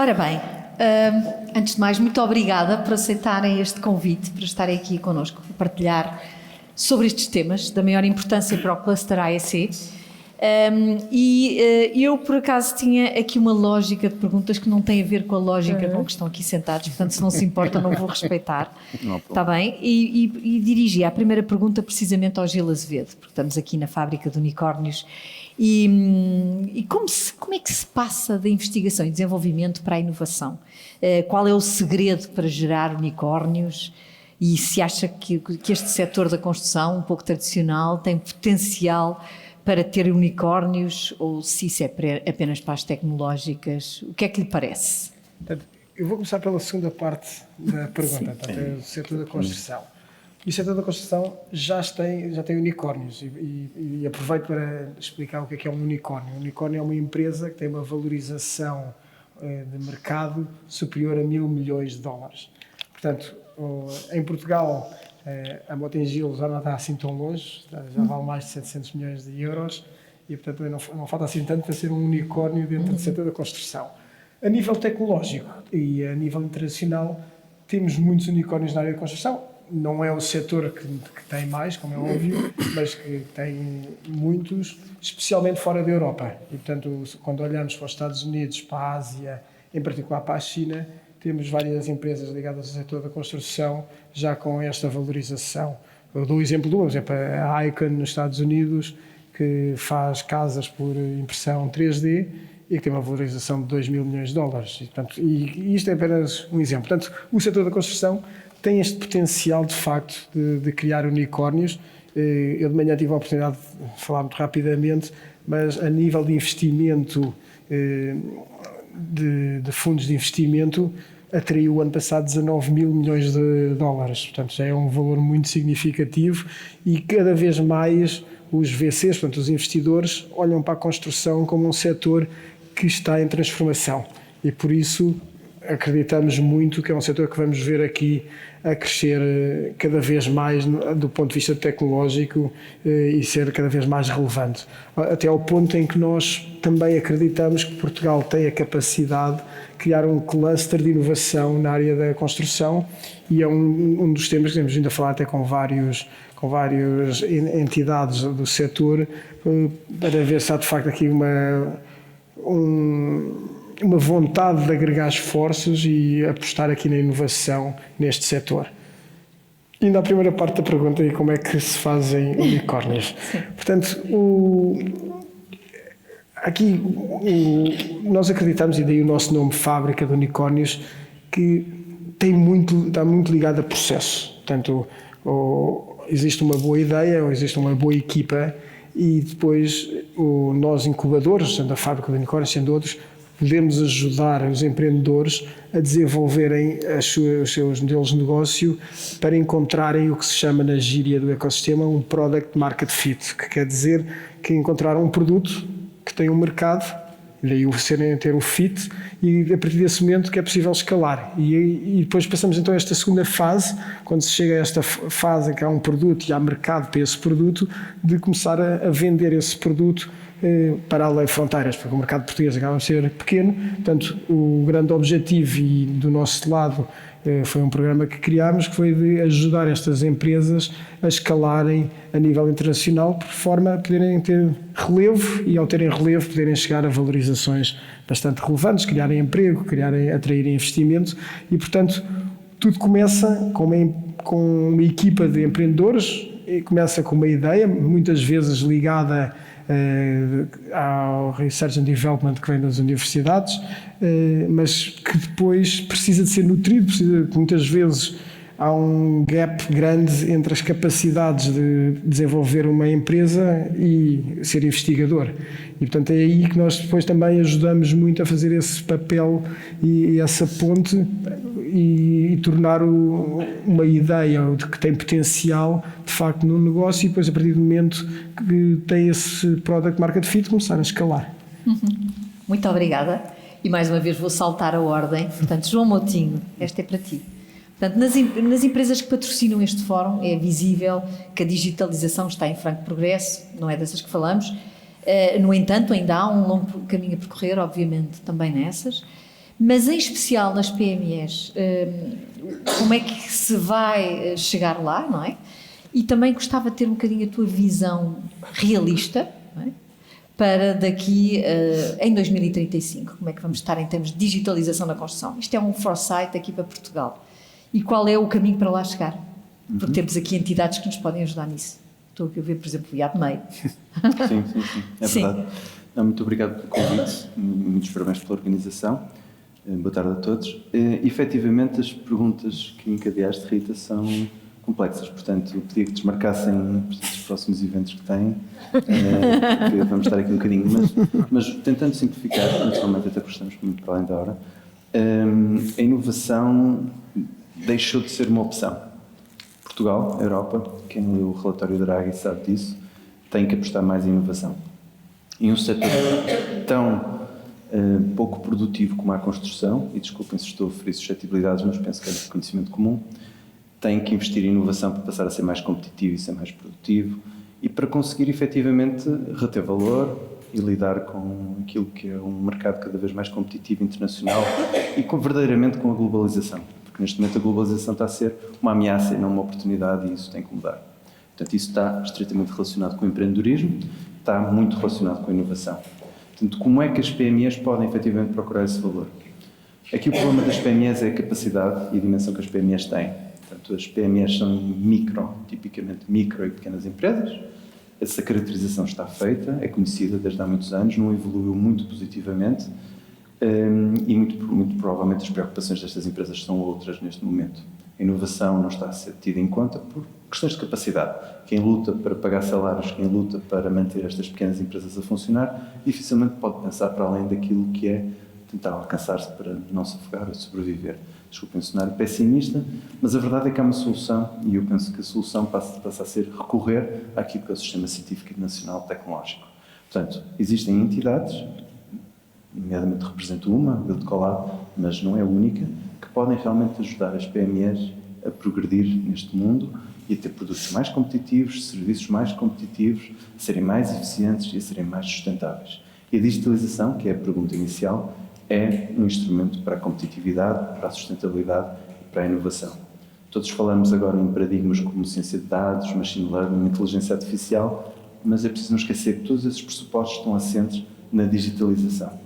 Ora bem, antes de mais, muito obrigada por aceitarem este convite, por estarem aqui connosco, para partilhar sobre estes temas da maior importância para o cluster AEC. Eu, por acaso, tinha aqui uma lógica de perguntas que não tem a ver com a lógica com que estão aqui sentados, portanto, se não se importa, não vou respeitar. Está bem? E dirigi a primeira pergunta precisamente ao Gil Azevedo, porque estamos aqui na fábrica de unicórnios. E como é que se passa da investigação e desenvolvimento para a inovação? Qual é o segredo para gerar unicórnios? E se acha que este setor da construção, um pouco tradicional, tem potencial para ter unicórnios, ou se isso é apenas para as tecnológicas? O que é que lhe parece? Eu vou começar pela segunda parte da pergunta, portanto, é o setor da construção. E o setor da construção já tem unicórnios e aproveito para explicar o que é um unicórnio. Um unicórnio é uma empresa que tem uma valorização de mercado superior a $1.000 milhões. Portanto, em Portugal, a Mota-Engil já não está assim tão longe, já vale mais de 700 milhões de euros e, portanto, não falta assim tanto para ser um unicórnio dentro do setor da construção. A nível tecnológico e a nível internacional, temos muitos unicórnios na área da construção. Não é o setor que tem mais, como é óbvio, mas que tem muitos, especialmente fora da Europa. E, portanto, quando olhamos para os Estados Unidos, para a Ásia, em particular para a China, temos várias empresas ligadas ao setor da construção já com esta valorização. Eu dou o exemplo por exemplo, a Icon nos Estados Unidos, que faz casas por impressão 3D e que tem uma valorização de $2.000 milhões. E isto é apenas um exemplo. Portanto, o setor da construção tem este potencial, de facto, de criar unicórnios. Eu de manhã tive a oportunidade de falar muito rapidamente, mas a nível de investimento, de fundos de investimento, atraiu o ano passado $19.000 milhões. Portanto, já é um valor muito significativo e cada vez mais os VCs, portanto, os investidores, olham para a construção como um setor que está em transformação e, por isso, acreditamos muito que é um setor que vamos ver aqui a crescer cada vez mais do ponto de vista tecnológico e ser cada vez mais relevante. Até ao ponto em que nós também acreditamos que Portugal tem a capacidade de criar um cluster de inovação na área da construção e é um dos temas que temos vindo a falar até com várias entidades do setor para ver se há de facto aqui uma vontade de agregar esforços e apostar aqui na inovação neste setor. Ainda a primeira parte da pergunta é como é que se fazem unicórnios. Portanto, nós acreditamos, e daí o nosso nome Fábrica de Unicórnios, que está muito ligado a processo. Portanto, existe uma boa ideia, ou existe uma boa equipa, e depois nós incubadores, sendo a Fábrica de Unicórnios, sendo outros, podemos ajudar os empreendedores a desenvolverem os seus modelos de negócio para encontrarem o que se chama na gíria do ecossistema um Product Market Fit, que quer dizer que encontraram um produto que tem um mercado, e daí ter o fit, e a partir desse momento que é possível escalar. E depois passamos então a esta segunda fase, quando se chega a esta fase em que há um produto e há mercado para esse produto, de começar a vender esse produto para além de fronteiras, porque o mercado português acaba de ser pequeno. Portanto, o grande objetivo e do nosso lado foi um programa que criámos, que foi de ajudar estas empresas a escalarem a nível internacional, por forma a poderem ter relevo e, ao terem relevo, poderem chegar a valorizações bastante relevantes, criarem emprego, atraírem investimento e, portanto, tudo começa com uma equipa de empreendedores, e começa com uma ideia, muitas vezes ligada ao Research and Development que vem das universidades, mas que depois precisa de ser nutrido, muitas vezes há um gap grande entre as capacidades de desenvolver uma empresa e ser investigador. E, portanto, é aí que nós depois também ajudamos muito a fazer esse papel e essa ponte e tornar uma ideia de que tem potencial, de facto, no negócio e depois, a partir do momento que tem esse Product Market Fit, começar a escalar. Muito obrigada. E, mais uma vez, vou saltar a ordem. Portanto, João Moutinho, esta é para ti. Portanto, nas empresas que patrocinam este fórum, é visível que a digitalização está em franco progresso, não é dessas que falamos. No entanto, ainda há um longo caminho a percorrer, obviamente, também nessas. Mas em especial nas PMEs, como é que se vai chegar lá, não é? E também gostava de ter um bocadinho a tua visão realista, não é? Para daqui em 2035, como é que vamos estar em termos de digitalização na construção? Isto é um foresight aqui para Portugal. E qual é o caminho para lá chegar? Porque temos aqui entidades que nos podem ajudar nisso. Estou aqui a ver, por exemplo, o IAPMEI. Sim, é verdade. Não, muito obrigado pelo convite, muitos parabéns pela organização. Boa tarde a todos. Efetivamente, as perguntas que encadeaste, Rita, são complexas, portanto, eu pedia que desmarcassem os próximos eventos que têm, vamos estar aqui um bocadinho, mas tentando simplificar, naturalmente até porque estamos muito para além da hora, a inovação deixou de ser uma opção. Portugal, a Europa, quem leu o relatório da Draghi sabe disso, tem que apostar mais em inovação. Em um setor tão pouco produtivo como a construção, e desculpem se estou a referir suscetibilidades, mas penso que é de conhecimento comum, tem que investir em inovação para passar a ser mais competitivo e ser mais produtivo e para conseguir efetivamente reter valor e lidar com aquilo que é um mercado cada vez mais competitivo internacional e verdadeiramente com a globalização, porque neste momento a globalização está a ser uma ameaça e não uma oportunidade e isso tem que mudar. Portanto, isso está estritamente relacionado com o empreendedorismo, está muito relacionado com a inovação. Portanto, como é que as PMEs podem efetivamente procurar esse valor? Aqui o problema das PMEs é a capacidade e a dimensão que as PMEs têm. Portanto, as PMEs são tipicamente micro e pequenas empresas. Essa caracterização está feita, é conhecida desde há muitos anos, não evoluiu muito positivamente e muito provavelmente as preocupações destas empresas são outras neste momento. A inovação não está a ser tida em conta por questões de capacidade. Quem luta para pagar salários, quem luta para manter estas pequenas empresas a funcionar, dificilmente pode pensar para além daquilo que é tentar alcançar-se para não se afogar ou sobreviver. Desculpem o cenário pessimista, mas a verdade é que há uma solução e eu penso que a solução passa a ser recorrer àquilo que é o Sistema Científico Nacional Tecnológico. Portanto, existem entidades, nomeadamente represento uma, a de Colado, mas não é a única, que podem realmente ajudar as PMEs a progredir neste mundo e a ter produtos mais competitivos, serviços mais competitivos, a serem mais eficientes e a serem mais sustentáveis. E a digitalização, que é a pergunta inicial, é um instrumento para a competitividade, para a sustentabilidade e para a inovação. Todos falamos agora em paradigmas como ciência de dados, machine learning, inteligência artificial, mas é preciso não esquecer que todos esses pressupostos estão assentes na digitalização.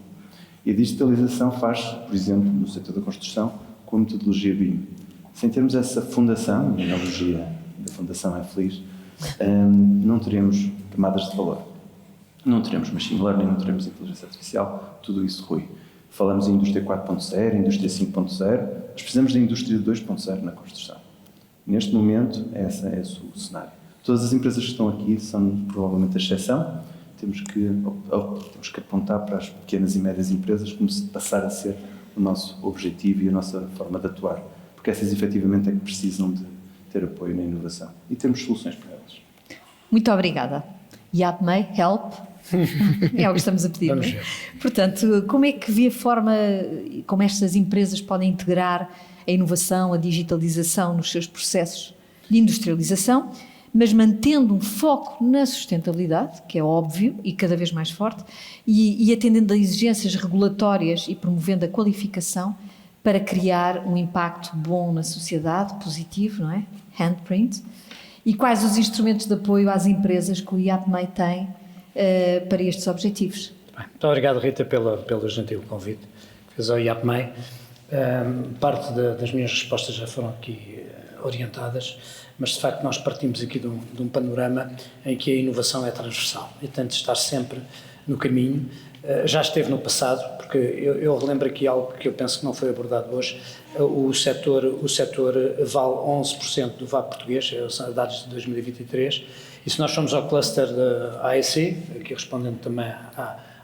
E a digitalização faz-se, por exemplo, no setor da construção, com a metodologia BIM. Sem termos essa fundação, a analogia da Fundação é feliz, não teremos camadas de valor. Não teremos machine learning, não teremos inteligência artificial, tudo isso ruim. Falamos em indústria 4.0, indústria 5.0, mas precisamos da indústria 2.0 na construção. Neste momento, esse é o cenário. Todas as empresas que estão aqui são provavelmente a exceção. Temos que apontar para as pequenas e médias empresas como se passar a ser o nosso objetivo e a nossa forma de atuar, porque essas efetivamente é que precisam de ter apoio na inovação e temos soluções para elas. Muito obrigada. IAPMEI, help. É o que estamos a pedir. Vamos ver. Portanto, como é que vê a forma como estas empresas podem integrar a inovação, a digitalização nos seus processos de industrialização, mas mantendo um foco na sustentabilidade, que é óbvio e cada vez mais forte, e atendendo a exigências regulatórias e promovendo a qualificação para criar um impacto bom na sociedade, positivo, não é? Handprint. E quais os instrumentos de apoio às empresas que o IAPMEI tem para estes objetivos? Muito obrigado, Rita, pelo gentil convite que fez ao IAPMEI. Parte das minhas respostas já foram aqui orientadas, mas de facto nós partimos aqui de um panorama em que a inovação é transversal e tem de estar sempre no caminho. Já esteve no passado, porque eu relembro aqui algo que eu penso que não foi abordado hoje. O setor vale 11% do VAP português, são dados de 2023, e se nós formos ao cluster da AEC, aqui respondendo também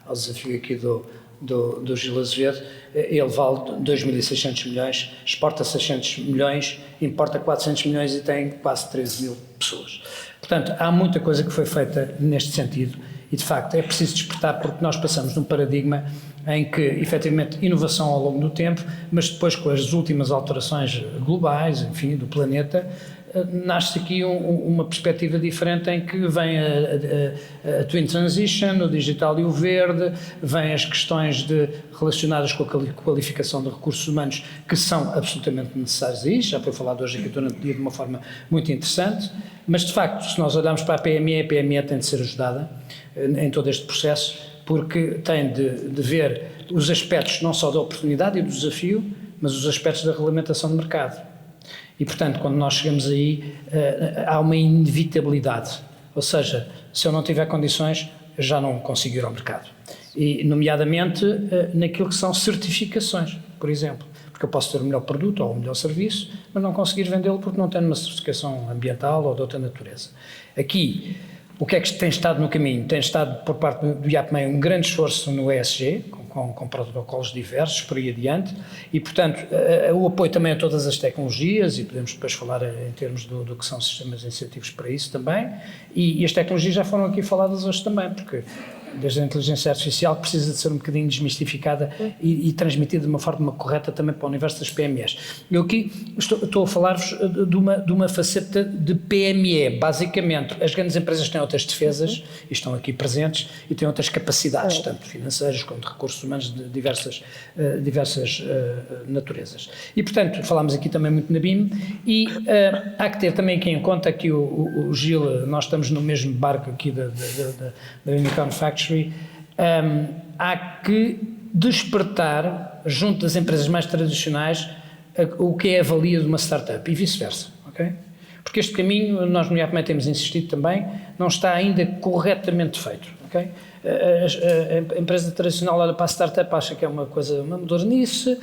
ao desafio aqui do Gil Azevedo, ele vale 2.600 milhões, exporta 600 milhões, importa 400 milhões e tem quase 13 mil pessoas. Portanto, há muita coisa que foi feita neste sentido e, de facto, é preciso despertar porque nós passamos de um paradigma em que, efetivamente, inovação ao longo do tempo, mas depois com as últimas alterações globais, enfim, do planeta, nasce aqui uma perspectiva diferente em que vem a Twin Transition, o digital e o verde, vêm as questões relacionadas com a qualificação de recursos humanos que são absolutamente necessários a isto, já foi falado hoje aqui durante o dia de uma forma muito interessante, mas de facto, se nós olharmos para a PME tem de ser ajudada em todo este processo, porque tem de ver os aspectos não só da oportunidade e do desafio, mas os aspectos da regulamentação de mercado. E, portanto, quando nós chegamos aí, há uma inevitabilidade. Ou seja, se eu não tiver condições, já não consigo ir ao mercado. E, nomeadamente, naquilo que são certificações, por exemplo. Porque eu posso ter o melhor produto ou o melhor serviço, mas não conseguir vendê-lo porque não tenho uma certificação ambiental ou de outra natureza. Aqui, o que é que tem estado no caminho? Tem estado, por parte do IAPMEI, um grande esforço no ESG, com protocolos diversos, por aí adiante, e, portanto, o apoio também a todas as tecnologias, e podemos depois falar em termos do que são sistemas incentivos para isso também, e as tecnologias já foram aqui faladas hoje também, porque desde a inteligência artificial que precisa de ser um bocadinho desmistificada e transmitida de uma forma correta também para o universo das PMEs. Eu aqui estou a falar-vos de uma faceta de PME, basicamente. As grandes empresas têm outras defesas, e estão aqui presentes, e têm outras capacidades, tanto financeiras como de recursos humanos de diversas naturezas. E, portanto, falámos aqui também muito na BIM, e há que ter também aqui em conta que o Gil, nós estamos no mesmo barco aqui da Unicorn Factory. Há que despertar junto das empresas mais tradicionais o que é a valia de uma startup e vice-versa, ok? Porque este caminho, nós no IAPMEI temos insistido também, não está ainda corretamente feito, ok? A empresa tradicional olha para a startup, acha que é uma coisa, uma modernice,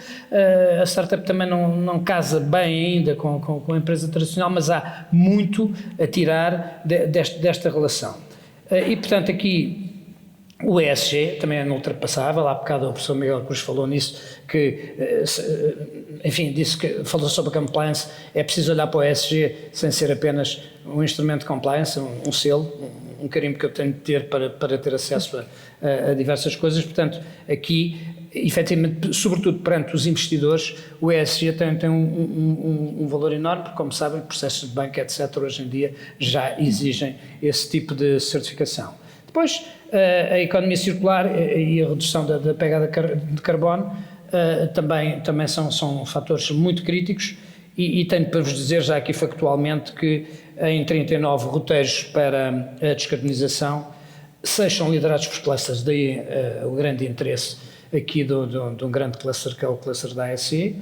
a startup também não casa bem ainda com a empresa tradicional, mas há muito a tirar desta relação. E, portanto, aqui o ESG também é ultrapassável. Há bocado o professor Miguel Cruz falou nisso, que, enfim, falou sobre a compliance. É preciso olhar para o ESG sem ser apenas um instrumento de compliance, um selo, um carimbo que eu tenho de ter para ter acesso a diversas coisas. Portanto, aqui, efetivamente, sobretudo perante os investidores, o ESG tem um valor enorme, porque, como sabem, processos de banco, etc., hoje em dia já exigem esse tipo de certificação. Depois, a economia circular e a redução da pegada de carbono também são fatores muito críticos, e tenho para vos dizer já aqui factualmente que em 39 roteiros para a descarbonização, 6 são liderados por clusters, daí o grande interesse aqui de um grande cluster, que é o cluster da ASE,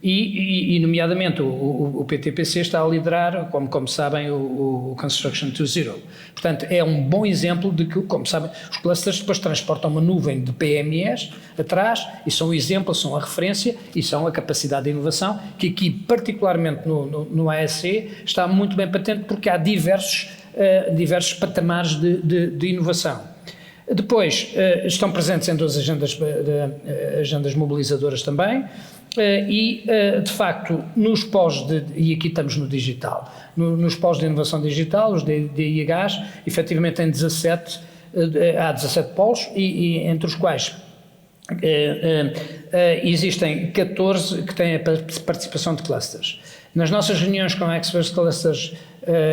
e nomeadamente o PTPC está a liderar, como sabem, o Construction to Zero. Portanto, é um bom exemplo de que, como sabem, os clusters depois transportam uma nuvem de PMEs atrás, e são o exemplo, são a referência e são a capacidade de inovação, que aqui, particularmente no ASE, está muito bem patente, porque há diversos patamares de inovação. Depois, estão presentes em duas agendas mobilizadoras também, e, de facto, nos polos e aqui estamos no digital, nos polos de inovação digital, os DIHs, efetivamente há 17 polos, e entre os quais existem 14 que têm a participação de clusters. Nas nossas reuniões com experts clusters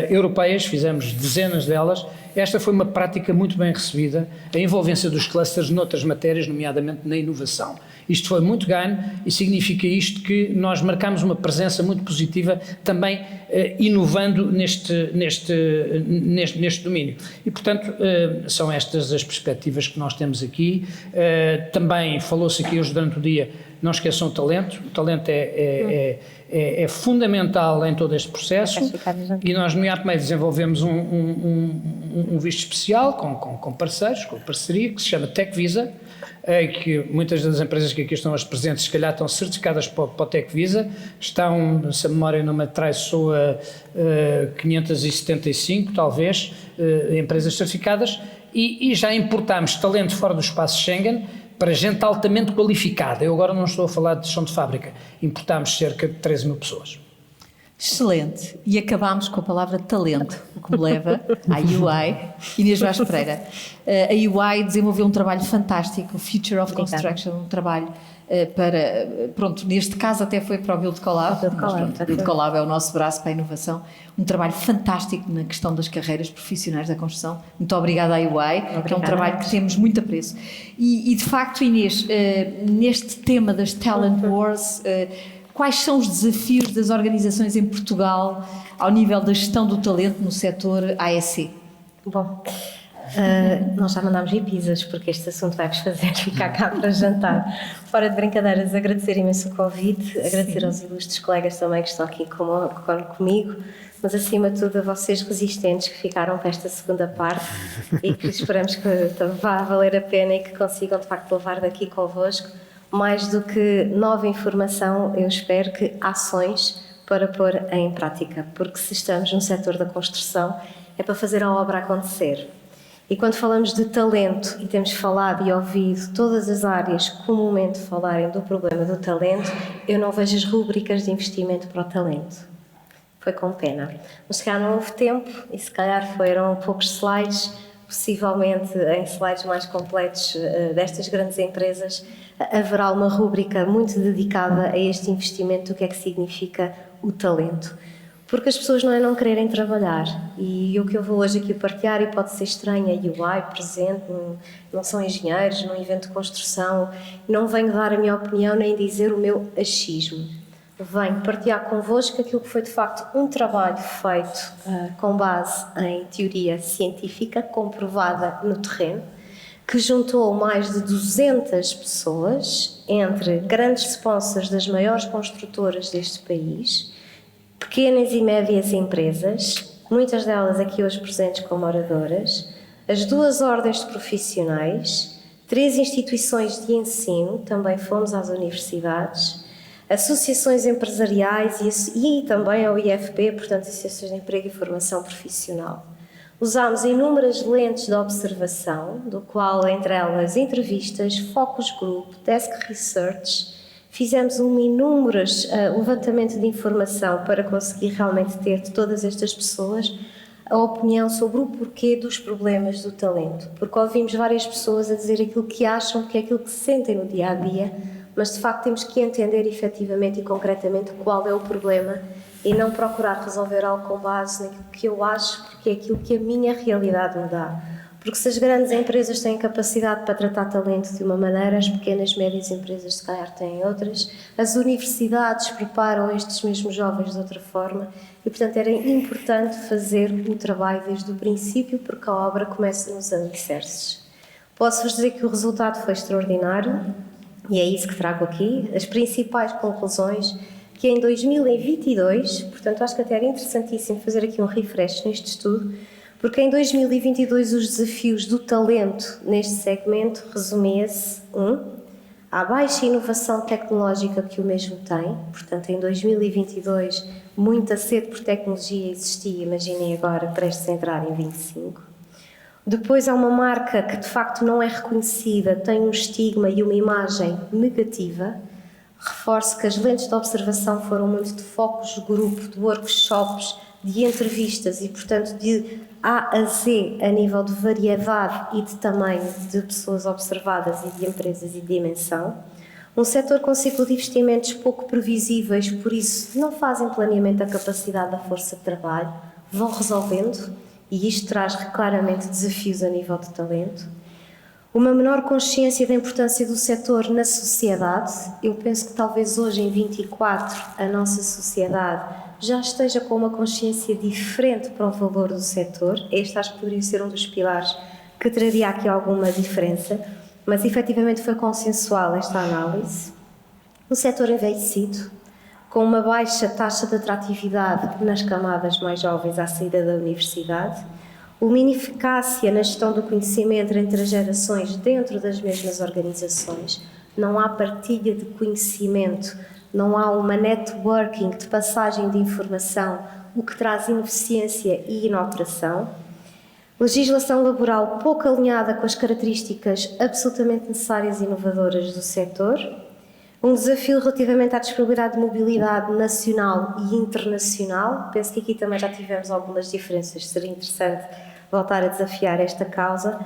europeias, fizemos dezenas delas. Esta foi uma prática muito bem recebida, a envolvência dos clusters noutras matérias, nomeadamente na inovação. Isto foi muito ganho, e significa isto que nós marcamos uma presença muito positiva também inovando neste domínio. E, portanto, são estas as perspectivas que nós temos aqui. Também falou-se aqui hoje durante o dia, não esqueçam o talento é fundamental em todo este processo, e nós no IAPMEI desenvolvemos um visto especial com parceiros, com parceria, que se chama TechVisa, que muitas das empresas que aqui estão hoje presentes, se calhar, estão certificadas para o TechVisa. Estão, se a memória não me atrai, soa 575, talvez, empresas certificadas, e já importámos talento fora do espaço Schengen para gente altamente qualificada. Eu agora não estou a falar de chão de fábrica. Importámos cerca de 13 mil pessoas. Excelente. E acabámos com a palavra talento. que me leva à UI, Inês Vaz Pereira. A UI desenvolveu um trabalho fantástico, o Future of Construction, um trabalho para, pronto, neste caso até foi para o Build Collab, o Build Collab é o nosso braço para a inovação, um trabalho fantástico na questão das carreiras profissionais da construção. Muito obrigada à UI, que é um trabalho que temos muito apreço. E de facto, Inês, neste tema das Talent Wars, quais são os desafios das organizações em Portugal ao nível da gestão do talento no setor AEC? Bom, nós já mandámos vir pizzas, porque este assunto vai-vos fazer ficar cá para jantar. Fora de brincadeiras, agradecer imenso o convite, agradecer aos ilustres colegas também que estão aqui comigo, mas acima de tudo a vocês resistentes que ficaram para esta segunda parte e que esperamos que vá valer a pena e que consigam de facto levar daqui convosco mais do que nova informação, eu espero que ações para pôr em prática, porque se estamos no setor da construção é para fazer a obra acontecer. E quando falamos de talento e temos falado e ouvido todas as áreas comumente falarem do problema do talento, eu não vejo as rúbricas de investimento para o talento. Foi com pena. Mas se calhar não houve tempo e se calhar foram poucos slides, possivelmente em slides mais completos destas grandes empresas, haverá uma rúbrica muito dedicada a este investimento, o que é que significa o talento. Porque as pessoas não quererem trabalhar. E o que eu vou hoje aqui partilhar, e pode ser estranho, a UI presente, não são engenheiros, num evento de construção, não venho dar a minha opinião nem dizer o meu achismo. Venho partilhar convosco aquilo que foi de facto um trabalho feito com base em teoria científica, comprovada no terreno, que juntou mais de 200 pessoas, entre grandes sponsors das maiores construtoras deste país, pequenas e médias empresas, muitas delas aqui hoje presentes como oradoras, as 2 ordens de profissionais, 3 instituições de ensino, também fomos às universidades, associações empresariais e também ao IFP, portanto, Associações de Emprego e Formação Profissional. Usámos inúmeras lentes de observação, do qual, entre elas, entrevistas, focus group, desk research. Fizemos inúmeros levantamento de informação para conseguir realmente ter de todas estas pessoas a opinião sobre o porquê dos problemas do talento. Porque ouvimos várias pessoas a dizer aquilo que acham, que é aquilo que sentem no dia-a-dia, mas de facto temos que entender efetivamente e concretamente qual é o problema e não procurar resolver algo com base naquilo que eu acho, porque é aquilo que a minha realidade me dá. Porque se as grandes empresas têm capacidade para tratar talento de uma maneira, as pequenas e médias empresas se calhar têm outras, as universidades preparam estes mesmos jovens de outra forma e, portanto, era importante fazer o trabalho desde o princípio, porque a obra começa nos alicerces. Posso-vos dizer que o resultado foi extraordinário e é isso que trago aqui. As principais conclusões, que em 2022, portanto, acho que até era interessantíssimo fazer aqui um refresh neste estudo, porque em 2022 os desafios do talento neste segmento resumia-se à baixa inovação tecnológica que o mesmo tem, portanto em 2022 muita sede por tecnologia existia, imaginem agora prestes a entrar em 25. Depois há uma marca que de facto não é reconhecida, tem um estigma e uma imagem negativa. Reforço que as lentes de observação foram muito de focos de grupo, de workshops, de entrevistas e, portanto, de A a Z, a nível de variedade e de tamanho de pessoas observadas e de empresas e de dimensão. Um setor com ciclo de investimentos pouco previsíveis, por isso não fazem planeamento da capacidade da força de trabalho, vão resolvendo, e isto traz claramente desafios a nível de talento. Uma menor consciência da importância do setor na sociedade. Eu penso que talvez hoje, em 24, a nossa sociedade já esteja com uma consciência diferente para o valor do setor. Este acho que poderia ser um dos pilares que traria aqui alguma diferença, mas efetivamente foi consensual esta análise. Um setor envelhecido, com uma baixa taxa de atratividade nas camadas mais jovens à saída da universidade, uma ineficácia na gestão do conhecimento entre as gerações dentro das mesmas organizações, não há partilha de conhecimento, não há uma networking de passagem de informação, o que traz ineficiência e inalteração. Legislação laboral pouco alinhada com as características absolutamente necessárias e inovadoras do setor. Um desafio relativamente à disponibilidade de mobilidade nacional e internacional. Penso que aqui também já tivemos algumas diferenças. Seria interessante voltar a desafiar esta causa.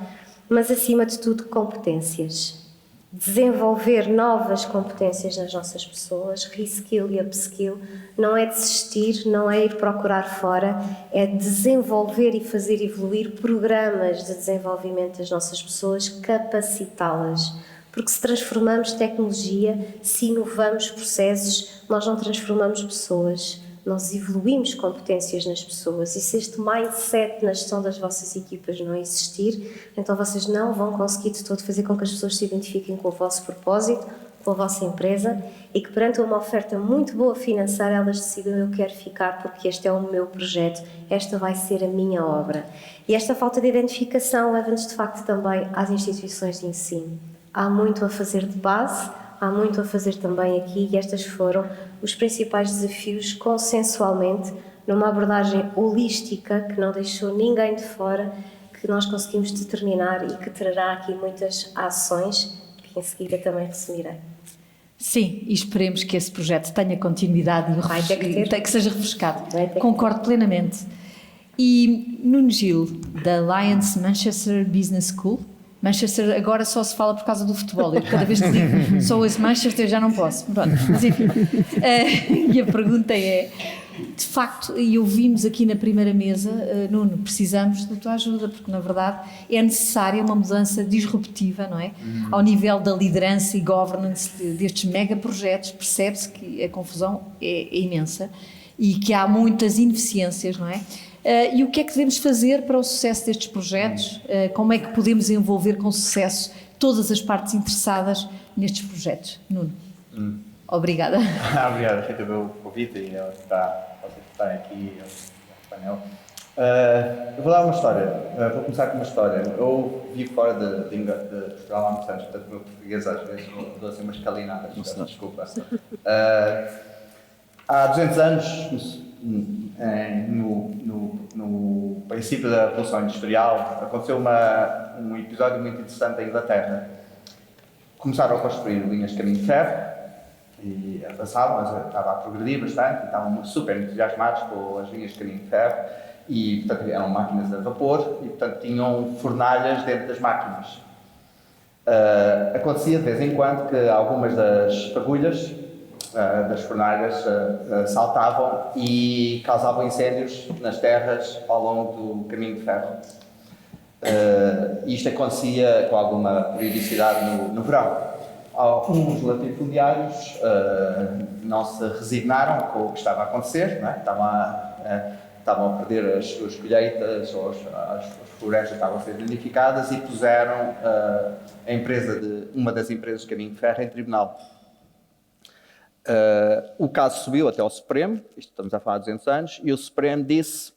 Mas, acima de tudo, competências. Desenvolver novas competências nas nossas pessoas, reskill e upskill, não é desistir, não é ir procurar fora, é desenvolver e fazer evoluir programas de desenvolvimento das nossas pessoas, capacitá-las. Porque se transformamos tecnologia, se inovamos processos, nós não transformamos pessoas, nós evoluímos competências nas pessoas. E se este mindset na gestão das vossas equipas não existir, então vocês não vão conseguir de todo fazer com que as pessoas se identifiquem com o vosso propósito, com a vossa empresa, e que perante uma oferta muito boa financeira elas decidam: eu quero ficar porque este é o meu projeto, esta vai ser a minha obra. E esta falta de identificação leva-nos de facto também às instituições de ensino. Há muito a fazer de base, há muito a fazer também aqui, e estes foram os principais desafios, consensualmente, numa abordagem holística que não deixou ninguém de fora, que nós conseguimos determinar e que trará aqui muitas ações, que em seguida também resumirei. Sim, e esperemos que esse projeto tenha continuidade e que seja refrescado. Concordo plenamente. E Nuno Gil, da Alliance Manchester Business School. Manchester agora só se fala por causa do futebol. Eu cada vez que digo só esse Manchester já não posso. Pronto, mas enfim. E a pergunta é, de facto, e ouvimos aqui na primeira mesa, Nuno, precisamos da tua ajuda, porque na verdade é necessária uma mudança disruptiva, não é? Ao nível da liderança e governance destes mega projetos, percebe-se que a confusão é imensa e que há muitas ineficiências, não é? E o que é que devemos fazer para o sucesso destes projetos? Como é que podemos envolver com sucesso todas as partes interessadas nestes projetos? Nuno, obrigada. Obrigado, Rita, pelo convite e você que está aqui no painel. Eu vou dar uma história, vou começar com uma história. Eu vivo fora de Portugal há muitos anos, portanto o meu português às vezes dou assim umas calinadas, desculpa. Há 200 anos, no princípio da Revolução Industrial, aconteceu um episódio muito interessante na Inglaterra. Começaram a construir linhas de caminho de ferro e avançavam, mas estava a progredir bastante, e estavam super entusiasmados com as linhas de caminho de ferro e, portanto, eram máquinas a vapor e, portanto, tinham fornalhas dentro das máquinas. Acontecia de vez em quando que algumas das fagulhas das fornalhas saltavam e causavam incêndios nas terras ao longo do caminho de ferro. Isto acontecia com alguma periodicidade no verão. Alguns latifundiários não se resignaram com o que estava a acontecer, não é? Estavam a perder as suas colheitas, ou as florestas estavam a ser danificadas, e puseram uma das empresas de caminho de ferro em tribunal. O caso subiu até ao Supremo, isto estamos a falar de 200 anos, e o Supremo disse: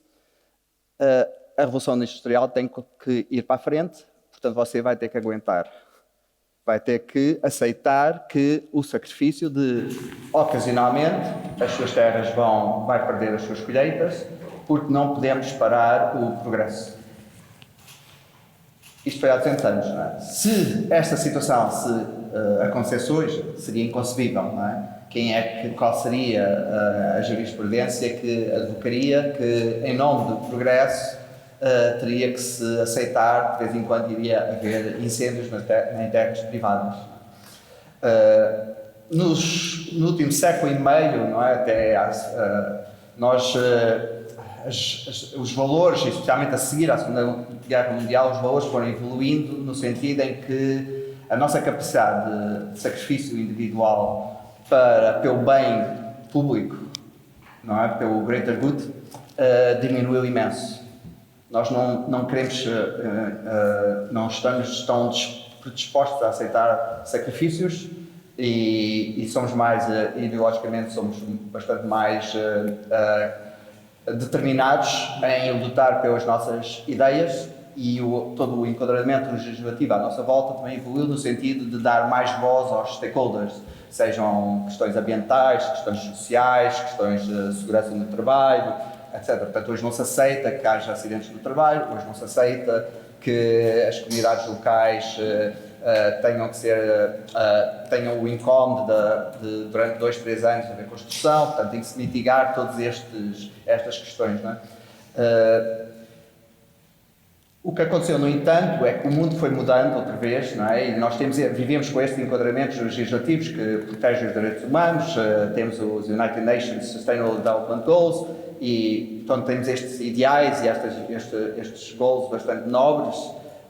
a Revolução Industrial tem que ir para a frente, portanto você vai ter que aguentar, vai ter que aceitar que o sacrifício de, ocasionalmente, as suas terras vai perder as suas colheitas, porque não podemos parar o progresso. Isto foi há 200 anos, não é? Se esta situação acontecesse hoje, seria inconcebível, não é? Qual seria a jurisprudência que advocaria que, em nome do progresso, teria que se aceitar, de vez em quando iria haver incêndios em terras privadas? No último século e meio, não é? Os valores, especialmente a seguir à Segunda Guerra Mundial, os valores foram evoluindo no sentido em que a nossa capacidade de sacrifício individual pelo bem público, não é? Pelo greater good, diminuiu imenso. Nós não queremos, não estamos tão predispostos a aceitar sacrifícios e somos mais, ideologicamente, somos bastante mais determinados em lutar pelas nossas ideias, e todo o enquadramento legislativo à nossa volta também evoluiu no sentido de dar mais voz aos stakeholders, sejam questões ambientais, questões sociais, questões de segurança no trabalho, etc. Portanto, hoje não se aceita que haja acidentes no trabalho, hoje não se aceita que as comunidades locais tenham o income durante 2, 3 anos de construção, portanto tem que se mitigar todas estas questões. Não é? O que aconteceu, no entanto, é que o mundo foi mudando outra vez, não é? E nós vivemos com estes enquadramentos legislativos que protegem os direitos humanos, temos os United Nations Sustainable Development Goals, e então temos estes ideais e estes goals bastante nobres,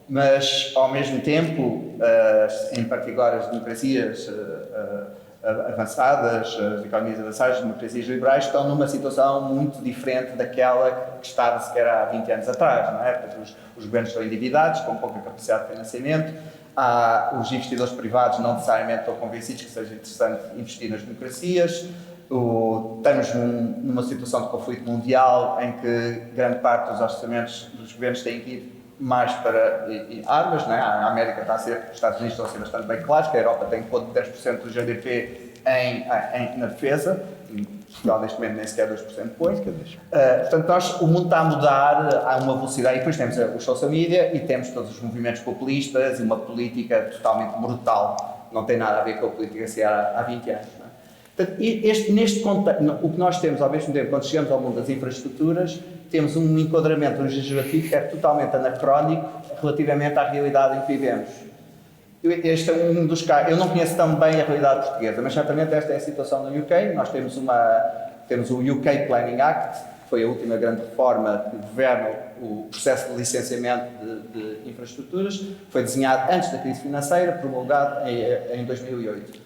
mas ao mesmo tempo, em particular as democracias avançadas, as economias avançadas, as democracias liberais, estão numa situação muito diferente daquela que estava sequer há 20 anos atrás, não é? Porque os governos estão endividados, com pouca capacidade de financiamento, os investidores privados não necessariamente estão convencidos que seja interessante investir nas democracias, estamos numa situação de conflito mundial em que grande parte dos orçamentos dos governos têm que ir mais para armas, não é? A América os Estados Unidos estão a ser bastante bem claros, que a Europa tem que pôr 10% do GDP na defesa, Portugal neste momento nem sequer 2% põe. Portanto, o mundo está a mudar a uma velocidade, e depois temos os social media e temos todos os movimentos populistas e uma política totalmente brutal, não tem nada a ver com a política que era há 20 anos. Não é? Portanto, neste contexto, o que nós temos ao mesmo tempo, quando chegamos ao mundo das infraestruturas, temos um enquadramento legislativo que é totalmente anacrónico relativamente à realidade em que vivemos. Este é um dos casos. Eu não conheço tão bem a realidade portuguesa, mas certamente esta é a situação no UK. Nós temos o UK Planning Act, que foi a última grande reforma que governa o processo de licenciamento de infraestruturas, foi desenhado antes da crise financeira, promulgado em 2008.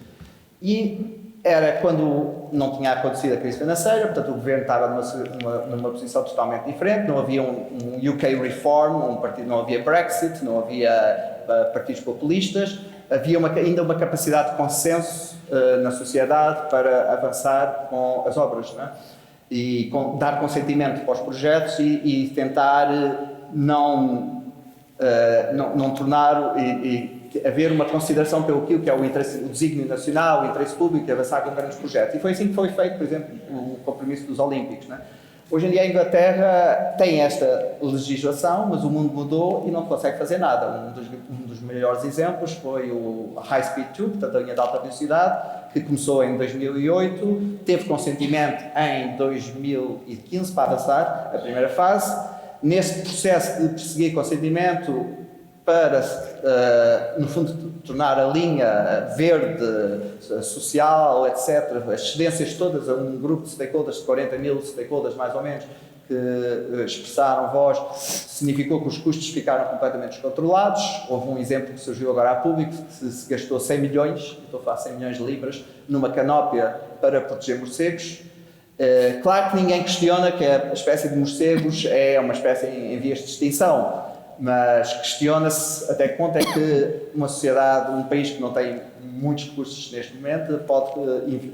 E era quando não tinha acontecido a crise financeira, portanto o governo estava numa posição totalmente diferente, não havia um UK Reform, não havia Brexit, não havia partidos populistas, havia ainda uma capacidade de consenso na sociedade para avançar com as obras, não é? E dar consentimento para os projetos e tentar não tornar haver uma consideração pelo que é o desígnio nacional, o interesse público e avançar com grandes projetos. E foi assim que foi feito, por exemplo, o compromisso dos Olímpicos. Não é? Hoje em dia a Inglaterra tem esta legislação, mas o mundo mudou e não consegue fazer nada. Um dos melhores exemplos foi o High Speed Tube, portanto a linha de alta velocidade, que começou em 2008, teve consentimento em 2015 para avançar a primeira fase. Nesse processo de perseguir consentimento, para, no fundo, tornar a linha verde, social, etc., as cedências todas a um grupo de stakeholders, de 40 mil stakeholders mais ou menos, que expressaram voz, significou que os custos ficaram completamente descontrolados. Houve um exemplo que surgiu agora a público, que se gastou 100 milhões, estou a falar 100 milhões de libras, numa canópia para proteger morcegos. Claro que ninguém questiona que a espécie de morcegos é uma espécie em vias de extinção, mas questiona-se até que ponto é que uma sociedade, um país que não tem muitos recursos neste momento, pode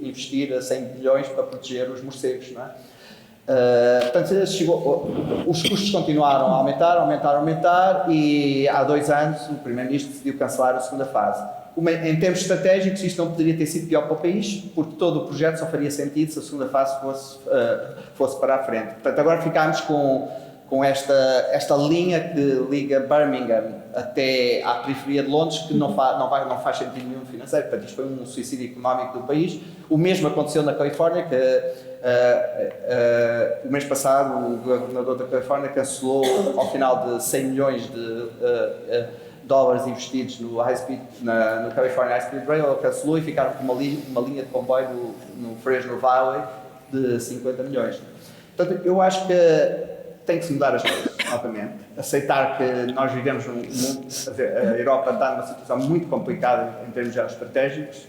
investir 100 bilhões para proteger os morcegos, não é? Portanto, os custos continuaram a aumentar e há 2 anos o Primeiro-Ministro decidiu cancelar a segunda fase. Em termos estratégicos, isto não poderia ter sido pior para o país, porque todo o projeto só faria sentido se a segunda fase fosse para a frente. Portanto, agora ficámos com esta linha que liga Birmingham até à periferia de Londres, que não faz sentido nenhum financeiro. Portanto, isto foi um suicídio económico do país. O mesmo aconteceu na Califórnia, que o mês passado o governador da Califórnia cancelou, ao final de 100 milhões de dólares investidos no California High Speed Rail, ele cancelou e ficaram com uma linha de comboio no Fresno Valley de 50 milhões. Portanto, eu acho que tem que se mudar as coisas, novamente. Aceitar que nós vivemos num mundo, a Europa está numa situação muito complicada em termos geoestratégicos,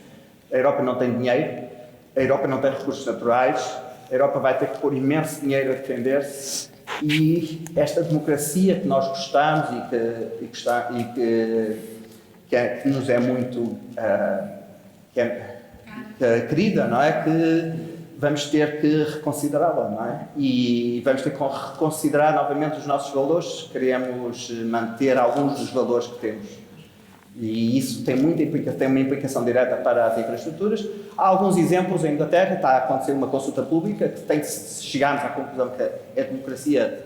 a Europa não tem dinheiro, a Europa não tem recursos naturais, a Europa vai ter que pôr imenso dinheiro a defender-se e esta democracia que nós gostamos que nos é muito querida, não é? Que vamos ter que reconsiderá-la, não é? E vamos ter que reconsiderar novamente os nossos valores, queremos manter alguns dos valores que temos. E isso tem uma implicação direta para as infraestruturas. Há alguns exemplos em Inglaterra, está a acontecer uma consulta pública, que tem que chegarmos à conclusão que a democracia,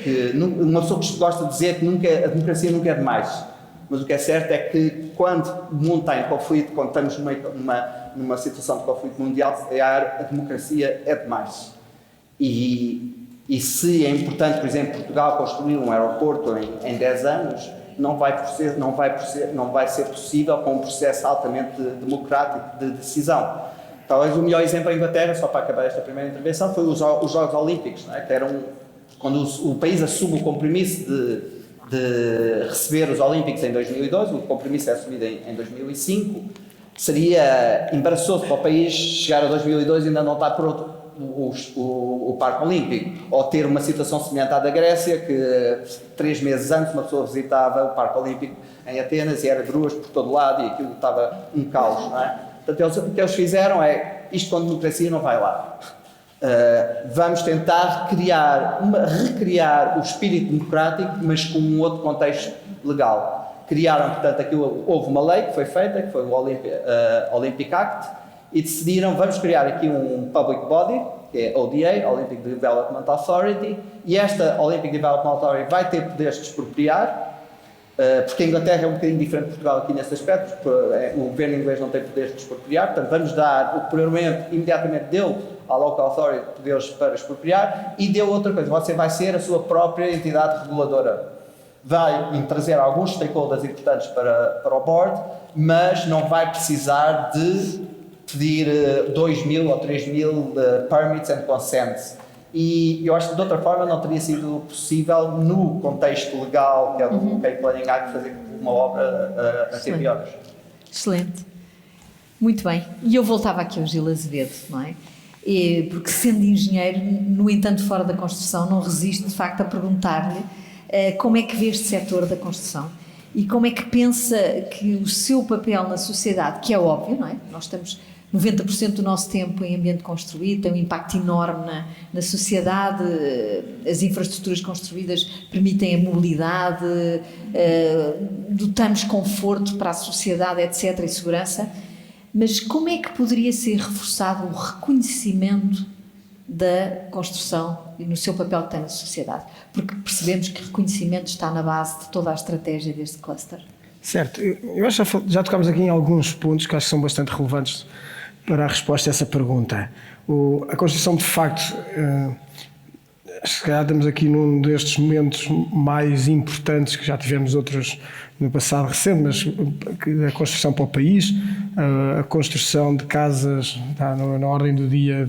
que uma pessoa que gosta de dizer que a democracia nunca é demais. Mas o que é certo é que quando o mundo está em conflito, quando estamos numa situação de conflito mundial, a democracia é demais. E se é importante, por exemplo, Portugal construir um aeroporto em 10 anos, não vai ser possível com um processo altamente democrático de decisão. Talvez o melhor exemplo é a Inglaterra, só para acabar esta primeira intervenção, foi os Jogos Olímpicos, não é? Que eram, quando o país assume o compromisso de receber os Olímpicos em 2002, o compromisso é assumido em 2005, seria embaraçoso para o país chegar a 2002 e ainda não estar pronto o Parque Olímpico, ou ter uma situação semelhante à da Grécia, que 3 meses antes uma pessoa visitava o Parque Olímpico em Atenas e era gruas por todo lado e aquilo estava um caos, não é? Portanto, o que eles fizeram é, isto com democracia não vai lá. Vamos tentar recriar o espírito democrático, mas com um outro contexto legal. Criaram, portanto, houve uma lei que foi feita, que foi o Olympic Act, e decidiram, vamos criar aqui um public body, que é ODA, Olympic Development Authority, e esta Olympic Development Authority vai ter poderes de expropriar, porque a Inglaterra é um bocadinho diferente de Portugal aqui nesse aspecto, o governo inglês não tem poderes de expropriar, portanto vamos dar o poder imediatamente dele à Local Authority poderes para expropriar, e deu outra coisa, você vai ser a sua própria entidade reguladora. Vai trazer alguns stakeholders importantes para o board, mas não vai precisar de pedir 2.000 ou 3.000 permits and consents. E eu acho que de outra forma não teria sido possível, no contexto legal que é do Cape Planning Act, fazer uma obra a tempo e horas. Excelente. Muito bem. E eu voltava aqui ao Gil Azevedo, não é? Porque sendo engenheiro, no entanto fora da construção, não resisto de facto a perguntar-lhe como é que vê este setor da construção e como é que pensa que o seu papel na sociedade, que é óbvio, não é? Nós estamos 90% do nosso tempo em ambiente construído, tem um impacto enorme na sociedade, as infraestruturas construídas permitem a mobilidade, dotamos conforto para a sociedade, etc., e segurança, mas como é que poderia ser reforçado o reconhecimento da construção e no seu papel que tem na sociedade? Porque percebemos que reconhecimento está na base de toda a estratégia deste cluster. Certo, eu acho que já tocámos aqui em alguns pontos que acho que são bastante relevantes para a resposta a essa pergunta. A construção, de facto, se calhar estamos aqui num destes momentos mais importantes, que já tivemos outros no passado recente, mas a construção para o país, a construção de casas está na ordem do dia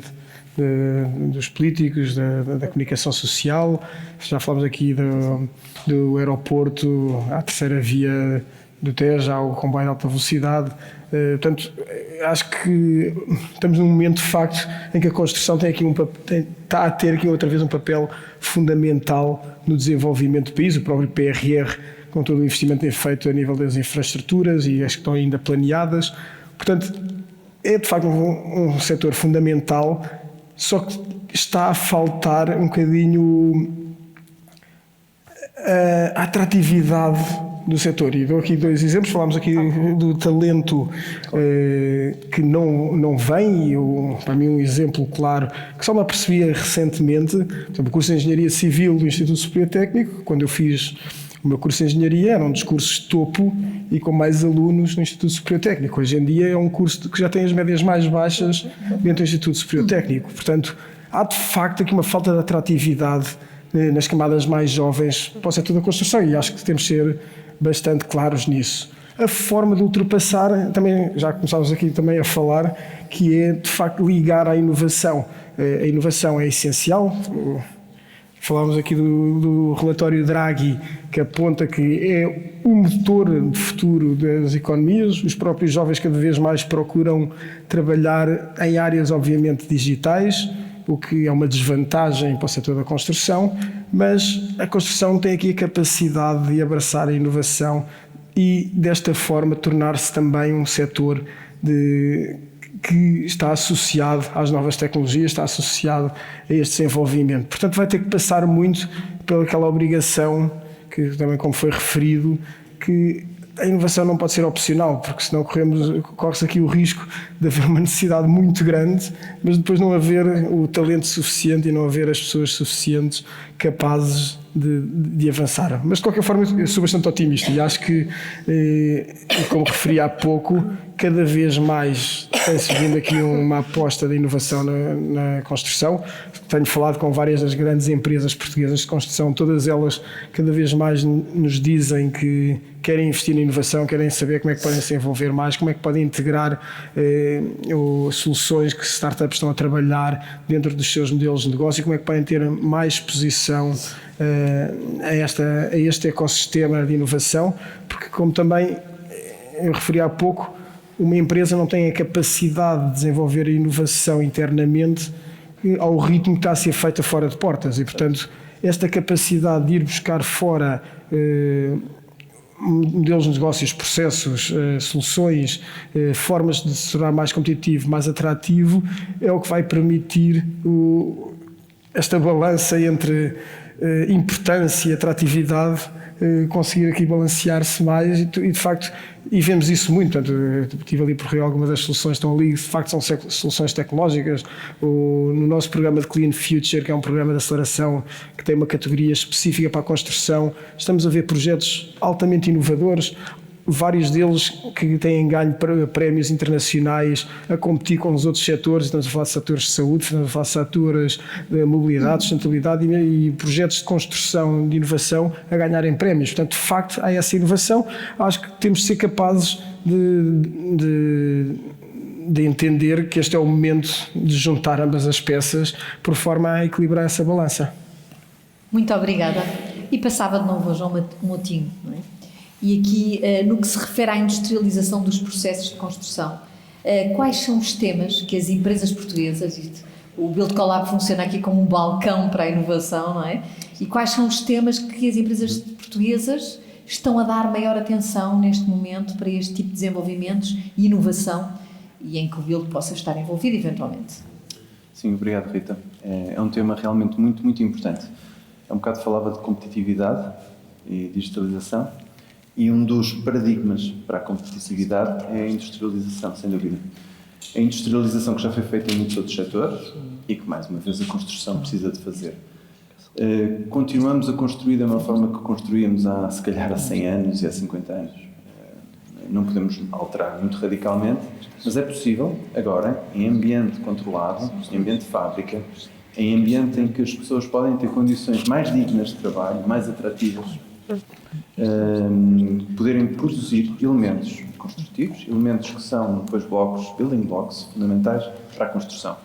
dos políticos, da comunicação social. Já falamos aqui do aeroporto à terceira via do Tejo, ao comboio de alta velocidade. Portanto, acho que estamos num momento de facto em que a construção está a ter aqui outra vez um papel fundamental no desenvolvimento do país. O próprio PRR, com todo o investimento que tem feito a nível das infraestruturas e as que estão ainda planeadas. Portanto, é de facto um setor fundamental, só que está a faltar um bocadinho a atratividade do setor. E dou aqui 2 exemplos. Falámos aqui do talento que não vem, e para mim um exemplo claro, que só me apercebia recentemente, por exemplo, o curso de Engenharia Civil do Instituto Superior Técnico. Quando eu fiz o meu curso de Engenharia, eram dos cursos de topo e com mais alunos no Instituto Superior Técnico. Hoje em dia é um curso que já tem as médias mais baixas dentro do Instituto Superior Técnico. Portanto, há de facto aqui uma falta de atratividade nas camadas mais jovens para o setor da construção, e acho que temos de ser bastante claros nisso. A forma de ultrapassar, também já começámos aqui também a falar, que é de facto ligar à inovação. A inovação é essencial. Falámos aqui do relatório Draghi, que aponta que é o motor de futuro das economias. Os próprios jovens cada vez mais procuram trabalhar em áreas obviamente digitais, o que é uma desvantagem para o setor da construção, mas a construção tem aqui a capacidade de abraçar a inovação e, desta forma, tornar-se também um setor que está associado às novas tecnologias, está associado a este desenvolvimento. Portanto, vai ter que passar muito pelaquela obrigação, que também como foi referido, que a inovação não pode ser opcional, porque senão corre-se aqui o risco de haver uma necessidade muito grande, mas depois não haver o talento suficiente e não haver as pessoas suficientes capazes de avançar. Mas, de qualquer forma, eu sou bastante otimista e acho que, como referi há pouco, cada vez mais tem-se vindo aqui uma aposta de inovação na construção. Tenho falado com várias das grandes empresas portuguesas de construção, todas elas cada vez mais nos dizem que querem investir na inovação, querem saber como é que podem se envolver mais, como é que podem integrar soluções que startups estão a trabalhar dentro dos seus modelos de negócio, como é que podem ter mais exposição a este ecossistema de inovação, porque, como também eu referi há pouco, uma empresa não tem a capacidade de desenvolver a inovação internamente ao ritmo que está a ser feita fora de portas e, portanto, esta capacidade de ir buscar fora modelos de negócios, processos, soluções, formas de se tornar mais competitivo, mais atrativo, é o que vai permitir esta balança entre importância e atratividade, conseguir aqui balancear-se mais e de facto, e vemos isso muito. Portanto, estive ali por Rio, algumas das soluções estão ali, de facto são soluções tecnológicas. No nosso programa de Clean Future, que é um programa de aceleração que tem uma categoria específica para a construção, estamos a ver projetos altamente inovadores, vários deles que têm ganho prémios internacionais a competir com os outros setores. Estamos a falar de setores de saúde, estamos a falar de setores de mobilidade, sustentabilidade e projetos de construção, de inovação a ganharem prémios. Portanto, de facto, há essa inovação. Acho que temos de ser capazes de entender que este é o momento de juntar ambas as peças por forma a equilibrar essa balança. Muito obrigada. E passava de novo ao João Moutinho, não é? E aqui, no que se refere à industrialização dos processos de construção, quais são os temas que as empresas portuguesas, o Build Collab funciona aqui como um balcão para a inovação, não é? E quais são os temas que as empresas portuguesas estão a dar maior atenção neste momento para este tipo de desenvolvimentos e inovação e em que o Build possa estar envolvido eventualmente? Sim, obrigado, Rita. É um tema realmente muito, muito importante. Há um bocado falava de competitividade e digitalização. E um dos paradigmas para a competitividade é a industrialização, sem dúvida. A industrialização que já foi feita em muitos outros setores e que, mais uma vez, a construção precisa de fazer. Continuamos a construir da mesma forma que construíamos se calhar há 100 anos e há 50 anos. Não podemos alterar muito radicalmente, mas é possível, agora, em ambiente controlado, em ambiente de fábrica, em ambiente em que as pessoas podem ter condições mais dignas de trabalho, mais atrativas, poderem produzir elementos construtivos, elementos que são depois building blocks fundamentais para a construção.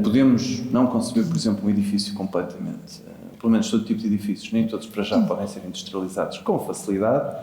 Podemos não conceber, por exemplo, um edifício completamente, pelo menos todo tipo de edifícios, nem todos para já podem ser industrializados com facilidade,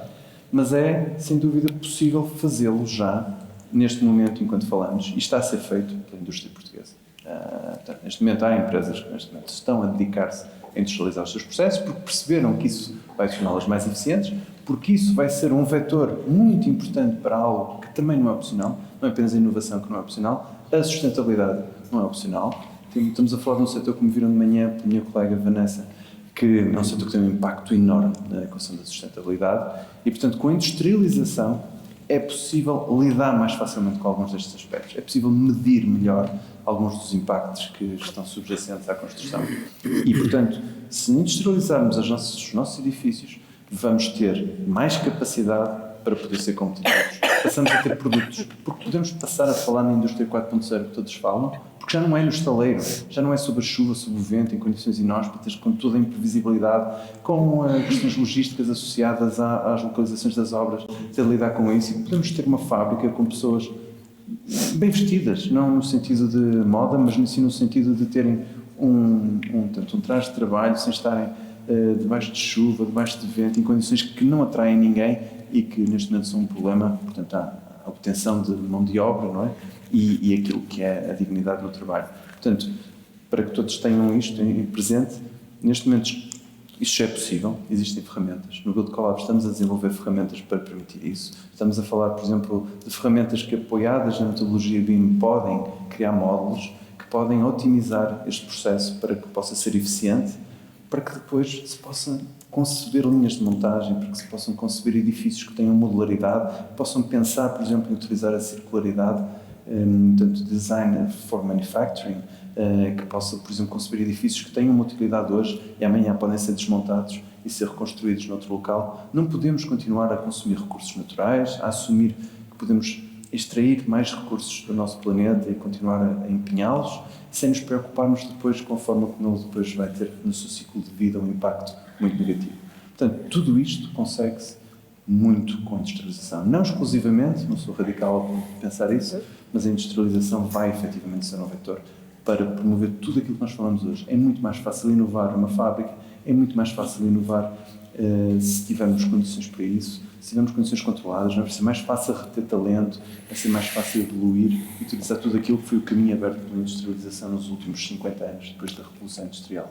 mas é, sem dúvida, possível fazê-lo já, neste momento, enquanto falamos, e está a ser feito pela indústria portuguesa. Portanto, neste momento há empresas que neste momento estão a dedicar-se a industrializar os seus processos porque perceberam que isso vai torná-las mais eficientes, porque isso vai ser um vetor muito importante para algo que também não é opcional, não é apenas a inovação que não é opcional, a sustentabilidade não é opcional. Estamos a falar de um setor, como viram de manhã pela minha colega Vanessa, que é um setor que tem um impacto enorme na equação da sustentabilidade e, portanto, com a industrialização é possível lidar mais facilmente com alguns destes aspectos, é possível medir melhor alguns dos impactos que estão subjacentes à construção. E, portanto, se industrializarmos os nossos edifícios, vamos ter mais capacidade para poder ser competitivos. Passamos a ter produtos, porque podemos passar a falar na indústria 4.0 que todos falam, porque já não é no estaleiro, já não é sob a chuva, sob o vento, em condições inóspitas, com toda a imprevisibilidade, com questões logísticas associadas às localizações das obras, ter de lidar com isso. E podemos ter uma fábrica com pessoas bem vestidas, não no sentido de moda, mas sim no sentido de terem um traje de trabalho, sem estarem debaixo de chuva, debaixo de vento, em condições que não atraem ninguém e que neste momento são um problema. Portanto, há a obtenção de mão de obra, não é? E aquilo que é a dignidade no trabalho. Portanto, para que todos tenham isto em presente, neste momento isto já é possível, existem ferramentas. No Build Collab estamos a desenvolver ferramentas para permitir isso. Estamos a falar, por exemplo, de ferramentas que, apoiadas na metodologia BIM, podem criar módulos que podem otimizar este processo para que possa ser eficiente, para que depois se possa conceber linhas de montagem, para que se possam conceber edifícios que tenham modularidade, possam pensar, por exemplo, em utilizar a circularidade, portanto, design for manufacturing, que possa, por exemplo, conceber edifícios que tenham uma utilidade hoje e amanhã podem ser desmontados e ser reconstruídos noutro local. Não podemos continuar a consumir recursos naturais, a assumir que podemos extrair mais recursos do nosso planeta e continuar a empenhá-los, sem nos preocuparmos depois com a forma como ele depois vai ter no seu ciclo de vida um impacto muito negativo. Portanto, tudo isto consegue-se muito com a industrialização. Não exclusivamente, não sou radical a pensar isso, mas a industrialização vai efetivamente ser um vetor para promover tudo aquilo que nós falamos hoje. É muito mais fácil inovar uma fábrica, é muito mais fácil inovar se tivermos condições para isso, se tivermos condições controladas, vai ser mais fácil reter talento, vai ser mais fácil evoluir e utilizar tudo aquilo que foi o caminho aberto pela industrialização nos últimos 50 anos, depois da Revolução Industrial.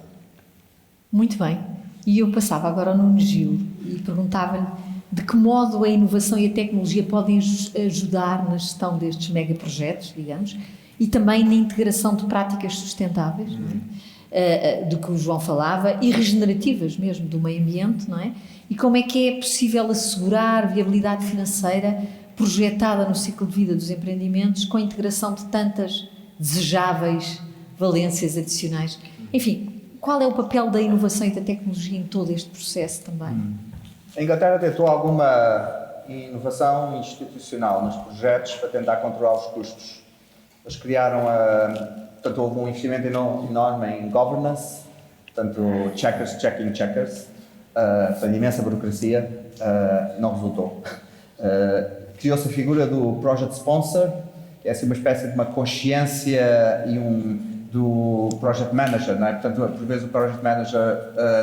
Muito bem. E eu passava agora ao Nuno Gil e perguntava-lhe de que modo a inovação e a tecnologia podem ajudar na gestão destes megaprojetos, digamos, e também na integração de práticas sustentáveis, não é? Do que o João falava, e regenerativas mesmo, do meio ambiente, não é? E como é que é possível assegurar viabilidade financeira projetada no ciclo de vida dos empreendimentos com a integração de tantas desejáveis valências adicionais? Enfim, qual é o papel da inovação e da tecnologia em todo este processo também? A Inglaterra tentou alguma inovação institucional nos projetos para tentar controlar os custos. Eles criaram, portanto, houve um investimento enorme em governance, portanto, checkers, portanto, imensa burocracia, não resultou. Criou-se a figura do project sponsor, que é assim uma espécie de uma consciência do project manager, não é? Portanto, por vezes o project manager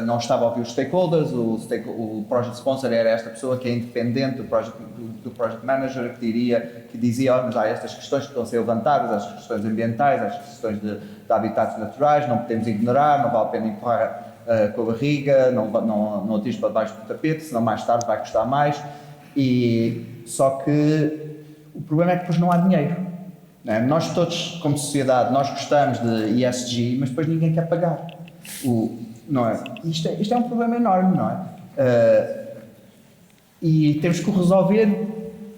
não estava a ouvir os stakeholders, o project sponsor era esta pessoa que é independente do project manager, que dizia, mas há estas questões que estão a ser levantadas, as questões ambientais, as questões de habitats naturais, não podemos ignorar, não vale a pena empurrar com a barriga, não atingir para baixo do tapete, senão mais tarde vai custar mais. Só que o problema é que depois não há dinheiro. Nós todos, como sociedade, nós gostamos de ESG, mas depois ninguém quer pagar. Não é? Isto é um problema enorme, não é? E temos que o resolver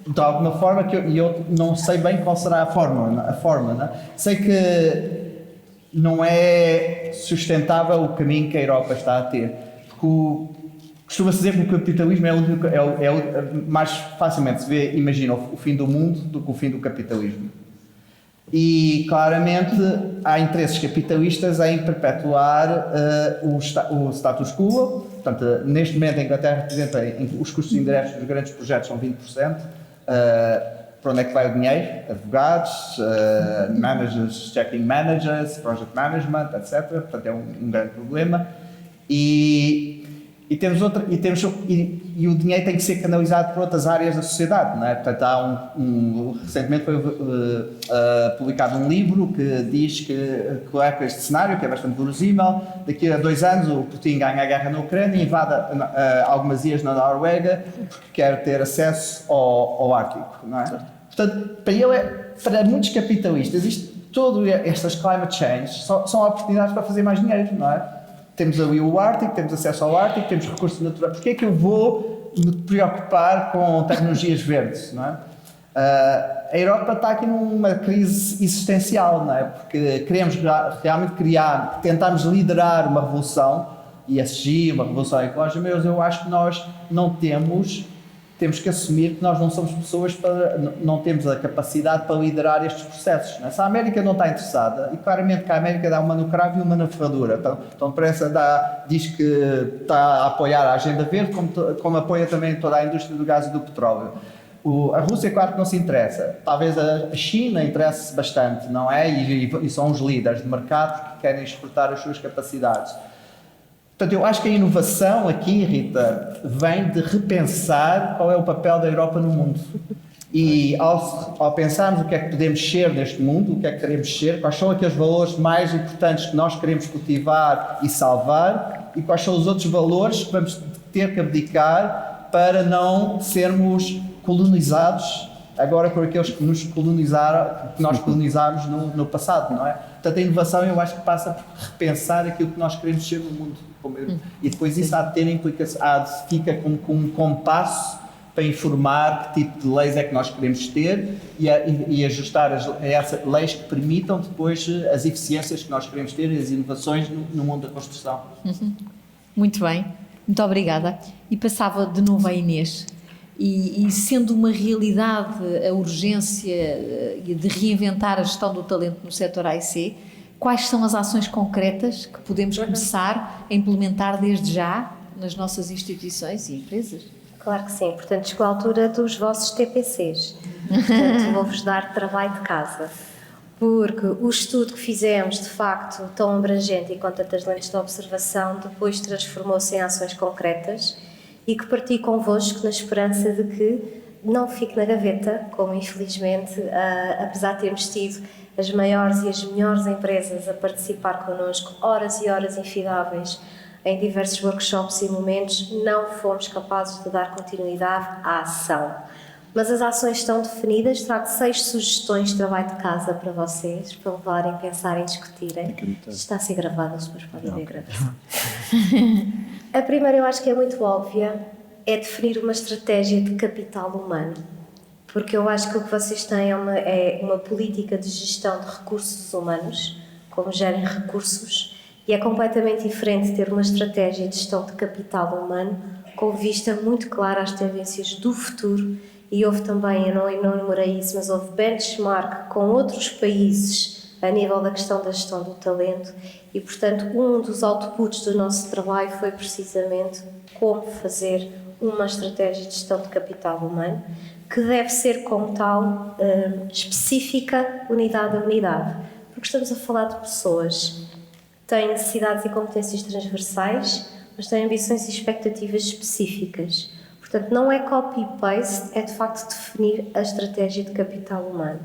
de alguma forma, e eu não sei bem qual será a forma, não é? Sei que não é sustentável o caminho que a Europa está a ter, porque costuma-se dizer que o capitalismo é o mais facilmente se vê, imagina, o fim do mundo do que o fim do capitalismo. E claramente há interesses capitalistas em perpetuar o status quo. Portanto, neste momento a Inglaterra, por exemplo, os custos indiretos dos grandes projetos são 20%. Para onde é que vai o dinheiro? Advogados, managers, checking managers, project management, etc. Portanto, é um grande problema. E o dinheiro tem que ser canalizado para outras áreas da sociedade, não é? Portanto, recentemente foi publicado um livro que diz que coloca este cenário, que é bastante verossímil. Daqui a 2 anos o Putin ganha a guerra na Ucrânia e invade algumas ilhas na Noruega porque quer ter acesso ao Ártico, não é? Portanto, para muitos capitalistas, todas estas climate change são oportunidades para fazer mais dinheiro, não é? Temos ali o Ártico, temos acesso ao Ártico, temos recursos naturais. Porquê é que eu vou me preocupar com tecnologias verdes, não é? A Europa está aqui numa crise existencial, não é? Porque queremos realmente tentarmos liderar uma revolução ESG, uma revolução ecológica, mas eu acho que nós não temos que assumir que nós não somos pessoas não temos a capacidade para liderar estes processos. Não é? Se a América não está interessada, e claramente que a América dá uma no cravo e uma na ferradura, então diz que está a apoiar a agenda verde, como apoia também toda a indústria do gás e do petróleo. A Rússia, claro que não se interessa. Talvez a China interesse bastante, não é? E são os líderes de mercado que querem exportar as suas capacidades. Portanto, eu acho que a inovação aqui, Rita, vem de repensar qual é o papel da Europa no mundo. E ao pensarmos o que é que podemos ser neste mundo, o que é que queremos ser, quais são aqueles valores mais importantes que nós queremos cultivar e salvar, e quais são os outros valores que vamos ter que abdicar para não sermos colonizados agora por aqueles que nos colonizaram, que nós colonizámos no passado, não é? Portanto, a inovação eu acho que passa por repensar aquilo que nós queremos ser no mundo. E depois isso há de ter implicação, fica com um compasso para informar que tipo de leis é que nós queremos ter e ajustar a essas leis que permitam depois as eficiências que nós queremos ter e as inovações no mundo da construção. Muito bem, muito obrigada. E passava de novo à Inês. E sendo uma realidade a urgência de reinventar a gestão do talento no setor AIC, quais são as ações concretas que podemos começar a implementar desde já nas nossas instituições e empresas? Claro que sim. Portanto, chegou a altura dos vossos TPCs. Portanto, vou-vos dar trabalho de casa. Porque o estudo que fizemos, de facto, tão abrangente e com tantas lentes de observação, depois transformou-se em ações concretas e que parti convosco na esperança de que não fique na gaveta, como infelizmente, apesar de termos tido as maiores e as melhores empresas a participar connosco, horas e horas infidáveis, em diversos workshops e momentos, não fomos capazes de dar continuidade à ação. Mas as ações estão definidas, trago 6 sugestões de trabalho de casa para vocês, para levarem, pensarem, discutirem. Está a ser gravado, as pessoas podem ver a gravação. A primeira, eu acho que é muito óbvia, é definir uma estratégia de capital humano. Porque eu acho que o que vocês têm é uma política de gestão de recursos humanos, como gerem recursos, e é completamente diferente ter uma estratégia de gestão de capital humano com vista muito clara às tendências do futuro. E houve também, eu não enumerei isso, mas houve benchmark com outros países a nível da questão da gestão do talento e, portanto, um dos outputs do nosso trabalho foi precisamente como fazer uma estratégia de gestão de capital humano que deve ser, como tal, específica unidade a unidade, porque estamos a falar de pessoas que têm necessidades e competências transversais, mas têm ambições e expectativas específicas. Portanto, não é copy-paste, é de facto definir a estratégia de capital humano.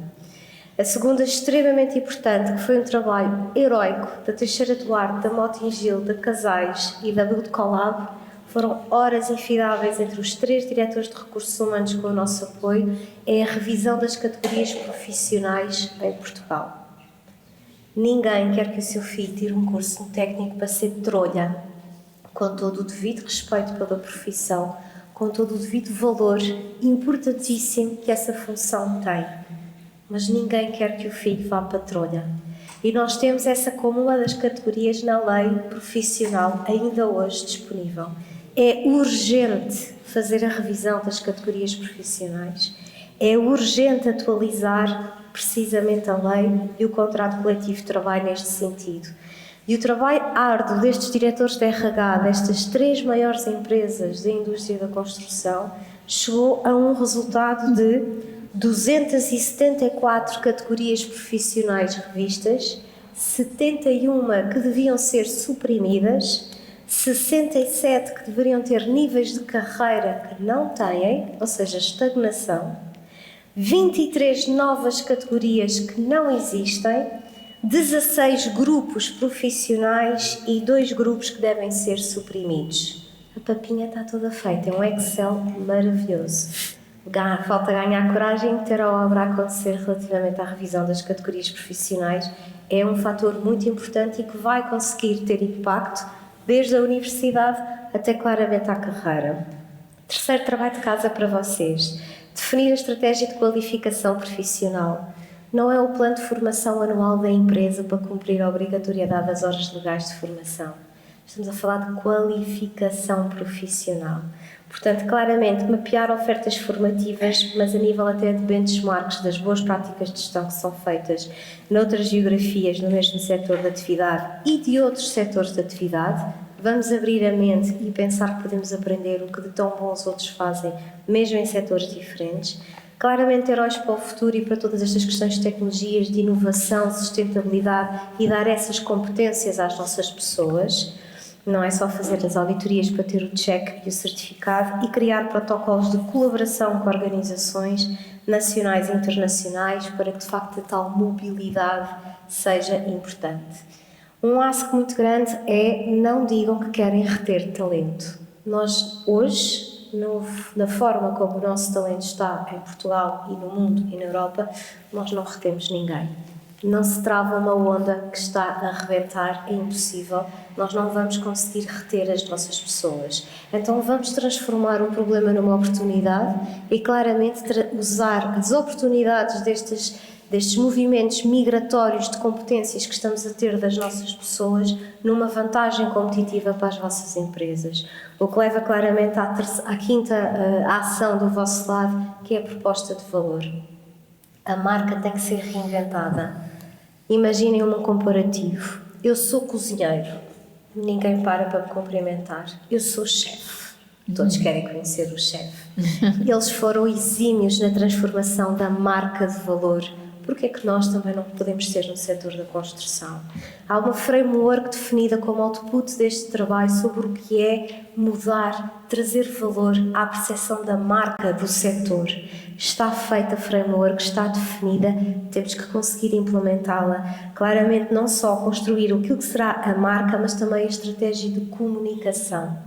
A segunda, extremamente importante, que foi um trabalho heroico da Teixeira Duarte, da Motingil, da Casais e da Build Collab, foram horas infidáveis entre os 3 diretores de recursos humanos com o nosso apoio, é a revisão das categorias profissionais em Portugal. Ninguém quer que o seu filho tire um curso técnico para ser trolha, com todo o devido respeito pela profissão, com todo o devido valor importantíssimo que essa função tem. Mas ninguém quer que o filho vá para trolha. E nós temos essa como uma das categorias na lei profissional ainda hoje disponível. É urgente fazer a revisão das categorias profissionais. É urgente atualizar precisamente a lei e o contrato coletivo de trabalho neste sentido. E o trabalho árduo destes diretores de RH, destas 3 maiores empresas da indústria da construção, chegou a um resultado de 274 categorias profissionais revistas, 71 que deviam ser suprimidas, 67 que deveriam ter níveis de carreira que não têm, ou seja, estagnação, 23 novas categorias que não existem, 16 grupos profissionais e 2 grupos que devem ser suprimidos. A papinha está toda feita, é um Excel maravilhoso. Falta ganhar coragem e ter a obra a acontecer relativamente à revisão das categorias profissionais. É um fator muito importante e que vai conseguir ter impacto desde a universidade até claramente à carreira. Terceiro trabalho de casa para vocês. Definir a estratégia de qualificação profissional. Não é o plano de formação anual da empresa para cumprir a obrigatoriedade das horas legais de formação. Estamos a falar de qualificação profissional. Portanto, claramente, mapear ofertas formativas, mas a nível até de benchmarks das boas práticas de gestão que são feitas noutras geografias, no mesmo setor de atividade e de outros setores de atividade. Vamos abrir a mente e pensar que podemos aprender o que de tão bom os outros fazem, mesmo em setores diferentes. Claramente, heróis para o futuro e para todas estas questões de tecnologias, de inovação, sustentabilidade e dar essas competências às nossas pessoas. Não é só fazer as auditorias para ter o check e o certificado e criar protocolos de colaboração com organizações nacionais e internacionais para que, de facto, a tal mobilidade seja importante. Um asco muito grande é não digam que querem reter talento. Nós, hoje, na forma como o nosso talento está em Portugal e no mundo e na Europa, nós não retemos ninguém. Não se trava uma onda que está a arrebentar, é impossível. Nós não vamos conseguir reter as nossas pessoas. Então vamos transformar o problema numa oportunidade e claramente usar as oportunidades destes movimentos migratórios de competências que estamos a ter das nossas pessoas numa vantagem competitiva para as vossas empresas. O que leva claramente à quinta ação do vosso lado, que é a proposta de valor. A marca tem que ser reinventada. Imaginem um comparativo. Eu sou cozinheiro, ninguém para me cumprimentar. Eu sou chefe, todos querem conhecer o chefe. Eles foram exímios na transformação da marca de valor. Porque é que nós também não podemos ser no setor da construção? Há uma framework definida como output deste trabalho sobre o que é mudar, trazer valor à percepção da marca do setor. Está feita a framework, está definida, temos que conseguir implementá-la. Claramente não só construir aquilo que será a marca, mas também a estratégia de comunicação.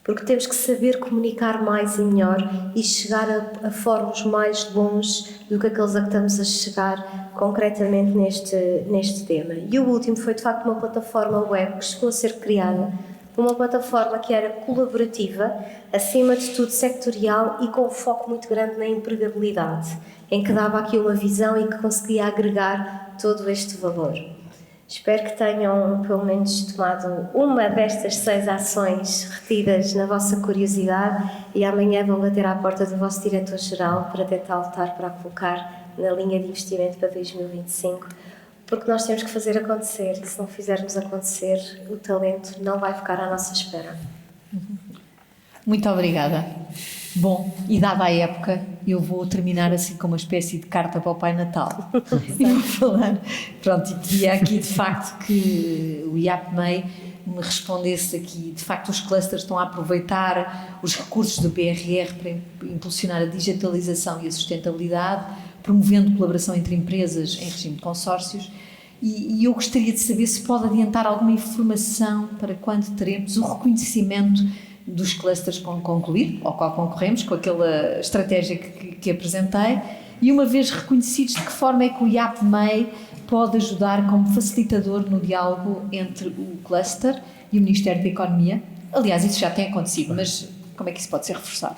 Porque temos que saber comunicar mais e melhor e chegar a fóruns mais longe do que aqueles a que estamos a chegar concretamente neste tema. E o último foi, de facto, uma plataforma web que chegou a ser criada, uma plataforma que era colaborativa, acima de tudo sectorial e com um foco muito grande na empregabilidade, em que dava aqui uma visão e que conseguia agregar todo este valor. Espero que tenham, pelo menos, tomado uma destas 6 ações retidas na vossa curiosidade e amanhã vão bater à porta do vosso diretor-geral para tentar lutar para a colocar na linha de investimento para 2025, porque nós temos que fazer acontecer e se não fizermos acontecer, o talento não vai ficar à nossa espera. Muito obrigada. Bom, e dada a época, eu vou terminar assim com uma espécie de carta para o Pai Natal. E vou falar. Pronto, e queria aqui de facto que o IAPMEI me respondesse aqui. De facto, os clusters estão a aproveitar os recursos do BRR para impulsionar a digitalização e a sustentabilidade, promovendo colaboração entre empresas em regime de consórcios. E eu gostaria de saber se pode adiantar alguma informação para quando teremos o reconhecimento dos clusters para concluir, ao qual concorremos, com aquela estratégia que apresentei, e uma vez reconhecidos, de que forma é que o IAPMEI pode ajudar como facilitador no diálogo entre o cluster e o Ministério da Economia? Aliás, isso já tem acontecido, mas como é que isso pode ser reforçado?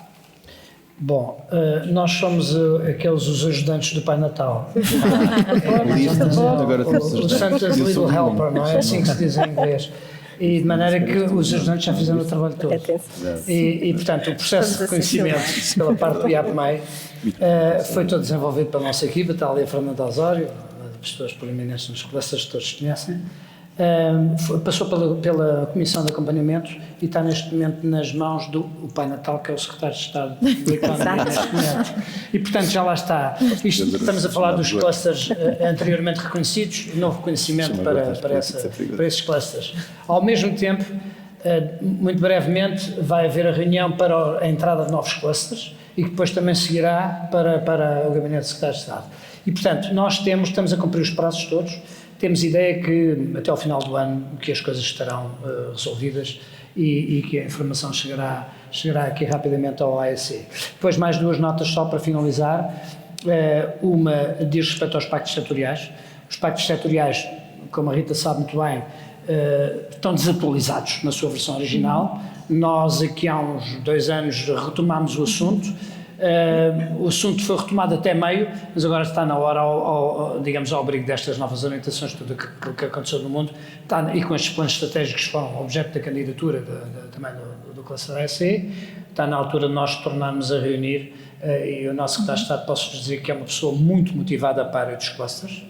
Bom, nós somos os ajudantes do Pai Natal. Agora o Santa's Little Helper, não é assim que se diz em inglês. E de maneira que os ajudantes já fizeram o trabalho todo. E portanto, o processo de reconhecimento pela parte do IAPMEI foi todo desenvolvido pela nossa equipa, está ali a Fernanda Osório, pessoas proeminentes nos clusters que todos conhecem. Passou pela Comissão de Acompanhamento e está neste momento nas mãos do Pai Natal, que é o Secretário de Estado da Economia neste momento. E portanto já lá está. Estamos a falar dos clusters anteriormente reconhecidos, novo reconhecimento para esses clusters. Ao mesmo tempo, muito brevemente vai haver a reunião para a entrada de novos clusters e que depois também seguirá para o Gabinete de Secretário de Estado. E portanto nós estamos a cumprir os prazos todos. Temos ideia que até ao final do ano que as coisas estarão resolvidas e que a informação chegará aqui rapidamente ao AEC. Depois mais 2 notas só para finalizar. Uma diz respeito aos pactos setoriais. Os pactos setoriais, como a Rita sabe muito bem, estão desatualizados na sua versão original. Nós aqui há uns 2 anos retomámos o assunto. O assunto foi retomado até meio, mas agora está na hora, digamos, ao abrigo destas novas orientações, tudo o que aconteceu no mundo, e com estes planos estratégicos que foram objeto da candidatura também do cluster AEC, está na altura de nós tornarmos a reunir, e o nosso secretário de Estado, posso dizer que é uma pessoa muito motivada para a área dos clusters.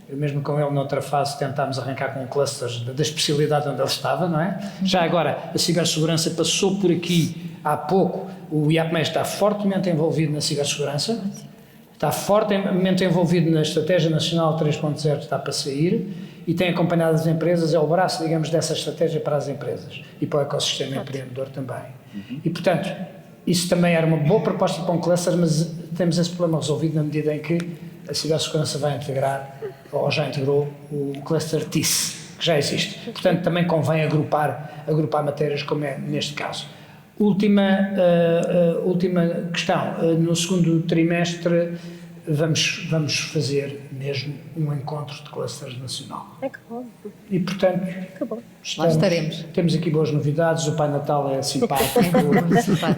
Eu mesmo com ele, noutra fase, tentámos arrancar com clusters da especialidade onde ele estava, não é? Já agora, a cibersegurança passou por aqui há pouco. O IAPMEI está fortemente envolvido na cibersegurança, está fortemente envolvido na Estratégia Nacional 3.0 que está para sair e tem acompanhado as empresas, é o braço, digamos, dessa estratégia para as empresas e para o ecossistema empreendedor também. E, portanto, isso também era uma boa proposta para um cluster, mas temos esse problema resolvido na medida em que a cibersegurança vai integrar, ou já integrou, o cluster TIS, que já existe. Portanto, também convém agrupar matérias como é neste caso. Última questão, no segundo trimestre vamos fazer mesmo um encontro de clusters nacional. É que bom. E, portanto, Que bom. Lá estaremos. Temos aqui boas novidades, o Pai Natal é simpático,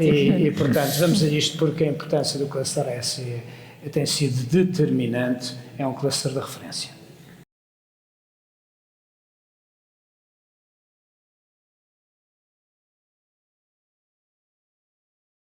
e, portanto, vamos a isto porque a importância do cluster S tem sido determinante, é um cluster de referência.